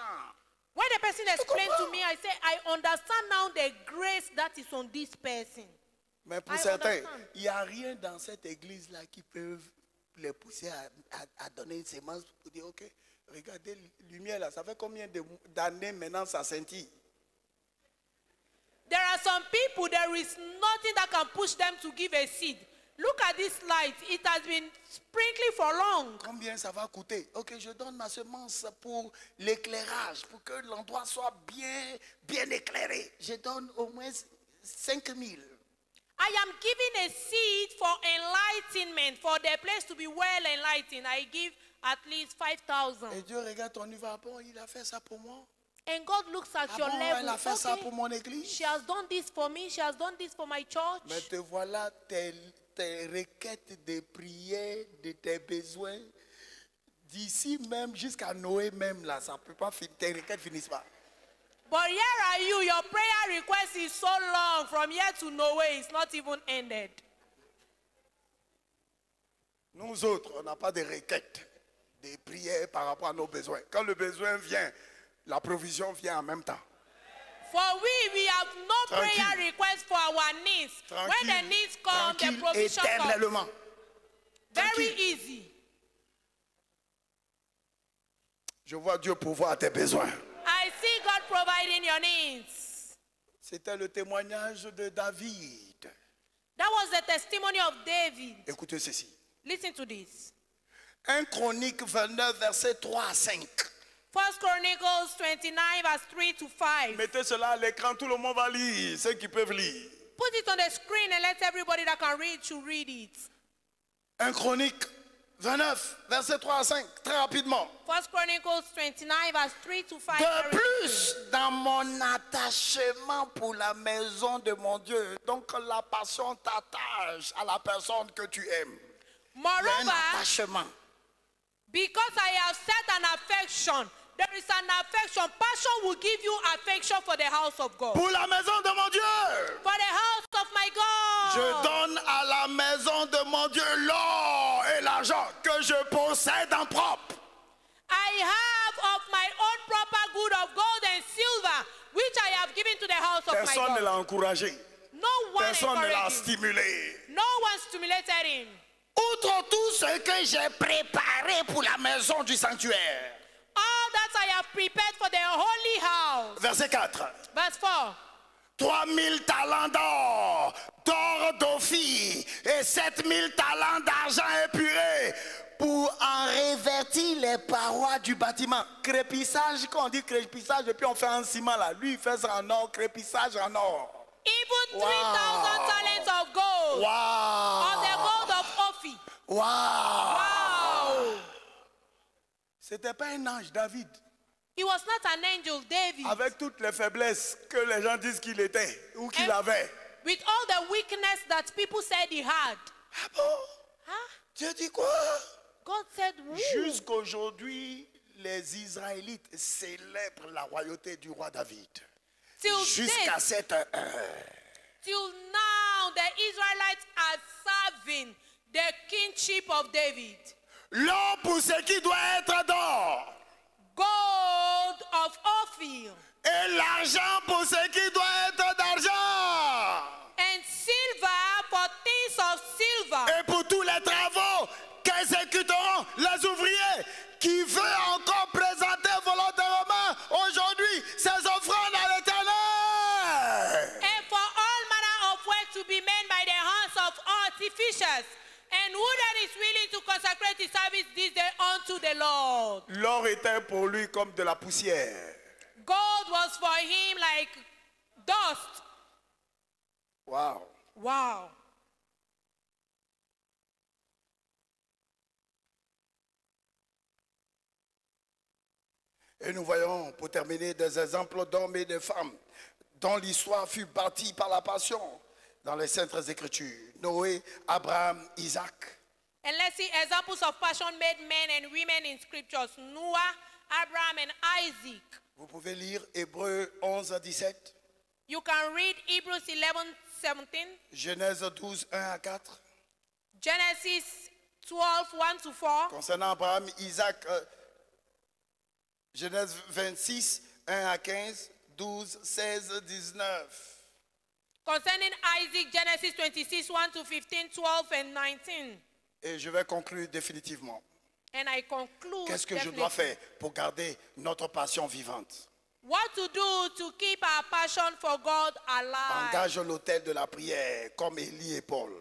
When the person explained to me, I say, I understand now the grace that is on this person. Mais pour I certains, understand. il n'y a rien dans cette église-là qui peut les pousser à donner une sémence pour dire, ok, regardez, lumière là, ça fait combien d'années maintenant ça scintille? There are some people, there is nothing that can push them to give a seed. Look at this light. It has been sprinkling for long. Combien ça va coûter? Ok, je donne ma semence pour l'éclairage, pour que l'endroit soit bien éclairé. Je donne au moins 5 000. I am giving a seed for enlightenment, for the place to be well enlightened. I give at least 5,000. Et Dieu regarde ton niveau. Ah bon, il a fait ça pour moi. And God looks at Ah your bon, level. elle a fait ça Okay, pour mon église. she has done this for me. She has done this for my church. Mais te voilà, tes requêtes de prière, de tes besoins, d'ici même jusqu'à Noé même, là, ça ne peut pas finir, tes requêtes ne finissent pas. But here are you. Your prayer request is so long. From here to Norway, it's not even ended. Nous autres, on n'a pas de requêtes, de prières par rapport à nos besoins. Quand le besoin vient, la provision vient en même temps. For we have no Tranquille. prayer request for our needs. When the needs come, the provision comes. éternellement. Very Tranquille. easy. Je vois Dieu pourvoir tes besoins. I see God providing your needs. C'était le témoignage de David. That was the testimony of David. Écoutez ceci. Listen to this. 1 Chronique 29, versets 3 à 5. 1 Chronicles 29, verse 3 to 5. Mettez cela à l'écran, tout le monde va lire, ceux qui peuvent lire. Put it on the screen and let everybody that can read to read it. 1 Chronique 29, versets 3 à 5, très rapidement. 1 Chronicles 29, verse 3 to 5. De plus, dans mon attachement pour la maison de mon Dieu, donc la passion t'attache à la personne que tu aimes. Il y a un Moreover, attachement. because I have set an affection, there is an affection. Passion will give you affection for the house of God. Pour la maison de mon Dieu, For the house of my God. je donne à la maison de mon Dieu l'or et l'argent que je possède en propre. I have of my own proper good of gold and silver, which I have given to the house of my Personne ne God. l'a encouragé. No one Personne ne l'a encouraged him. stimulé. No one stimulated him. Outre tout ce que j'ai préparé pour la maison du sanctuaire. All that I have prepared for the holy house. Verset 4. Verse 4. 3000 talents d'or d'Ophir et 7000 talents d'argent épuré pour en revêtir les parois du bâtiment. Crépissage, quand on dit crépissage, et puis on fait un ciment là. Lui, il fait ça en or, crépissage en or. Even Wow. 3,000 talents of gold. Of the Waouh! gold of Ophir. Waouh! Wow. C'était pas un ange, David. He was not an angel, David. Avec toutes les faiblesses que les gens disent qu'il était ou qu'il And avait. with all the weakness that people said he had. Ah bon? Huh? Dieu dit quoi? God said, "Woo." Jusqu'aujourd'hui, les Israélites célèbrent la royauté du roi David. Till Jusqu'à this, cette heure. till now, the Israelites are serving the kingship of David. L'or pour ce qui doit être d'or. Gold of Ophir Et l'argent pour ce qui doit être d'argent. and silver for things of silver. Et pour tous les travaux qu'exécuteront les ouvriers qui veulent encore présenter volontairement aujourd'hui ces offrandes à l'Éternel. And for all manner of work to be made by the hands of artificers, and who that is willing to consecrate his service this day unto the Lord. L'or était pour lui comme de la poussière. Gold was for him like dust. Wow. Wow. Et nous voyons, pour terminer, des exemples d'hommes et de femmes dont l'histoire fut bâtie par la passion dans les Saintes Écritures. Noé, Abraham, Isaac. And let's see examples of passion-made men and women in scriptures. Noah, Abraham, and Isaac. Vous pouvez lire Hébreux 11 à 17, You can read Hebrews 11:17, Genèse 12, 1 à 4. Genesis 12, 1 to 4. Concernant Abraham, Isaac, Genèse 26, 1 à 15, 12, 16, 19. Concerning Isaac, Genesis 26, 1 to 15, 12, and 19. Et je vais conclure définitivement. And I conclude. Qu'est-ce que je definitely. dois faire pour garder notre passion vivante? What to do to keep our passion for God alive? Engage l'autel de la prière comme Élie et Paul.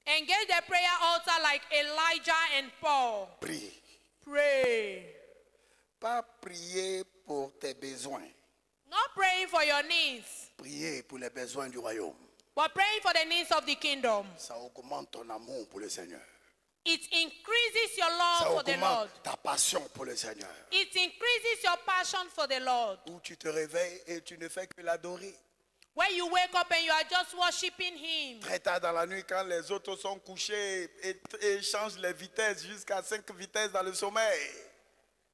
Engage the prayer altar like Elijah and Paul. Prie. Pray. Pas prier pour tes besoins. Not praying for your needs, Prier pour les besoins du royaume. but praying for the needs of the kingdom. Ça augmente ton amour pour le Seigneur. It increases your Ça love for the Lord. augmente ta passion pour le Seigneur. It increases your passion for the Lord. Où tu te réveilles et tu ne fais que l'adorer. When you wake up and you are just worshiping Him. Très tard dans la nuit, quand les autres sont couchés et changent les vitesses jusqu'à 5 vitesses dans le sommeil.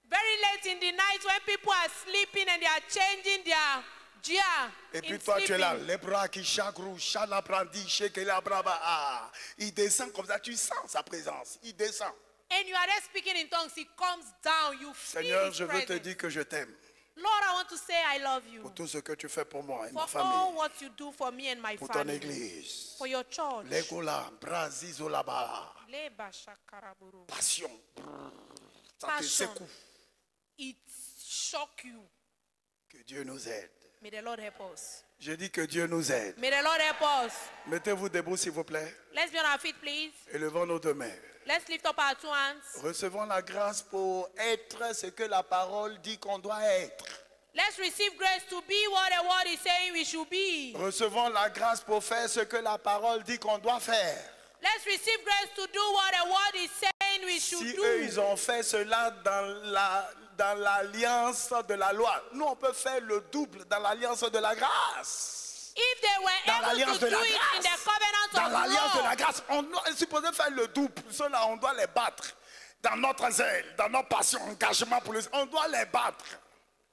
Very late in the night when people are sleeping and they are changing their gear. Et puis in toi, tu es là, sleeping. les bras qui chagrou, chalaprandi, shekela braba. Ah, il descend comme ça, tu sens sa présence. Il descend. And you are there speaking in tongues, He comes down. You feel Seigneur, His je veux te presence. dire que je t'aime Lord, I want to say I love you pour tout ce que tu fais pour moi et for ma all famille, what you do for me and my pour ton family, église. for your church. Legola, Brazizolaba, Leba shakaraburu. passion. Ça te Passion. secoue. It shock you. Que Dieu nous aide. May the Lord help us. Je dis que Dieu nous aide. May the Lord help us. Mettez-vous debout, s'il vous plaît. Let's be on our feet, please. Élevons nos deux mains. Let's lift up our two hands. Recevons la grâce pour être ce que la parole dit qu'on doit être. Let's receive grace to be what the word is saying we should be. Recevons la grâce pour faire ce que la parole dit qu'on doit faire. Let's receive grace to do what the word is saying we should Si do. eux, ils ont fait cela dans l'alliance de la loi, nous, on peut faire le double dans l'alliance de la grâce. If they were Dans able l'alliance to de do la it in the grâce. covenant Dans of l'alliance de law, la grâce, on est supposé faire le double. Ceux-là, on doit les battre. Dans notre zèle, dans notre passion, engagement pour les... On doit les battre.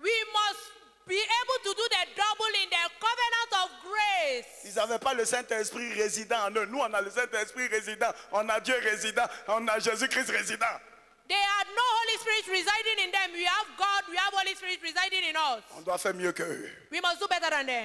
we must be able to do the double in the covenant of grace. Ils n'avaient pas le Saint-Esprit résident en eux. Nous, on a le Saint-Esprit résident. On a Dieu résident. On a Jésus-Christ résident. They had no Holy Spirit residing in them. We have God, we have Holy Spirit residing in us. On doit faire mieux qu'eux. We must do better than them.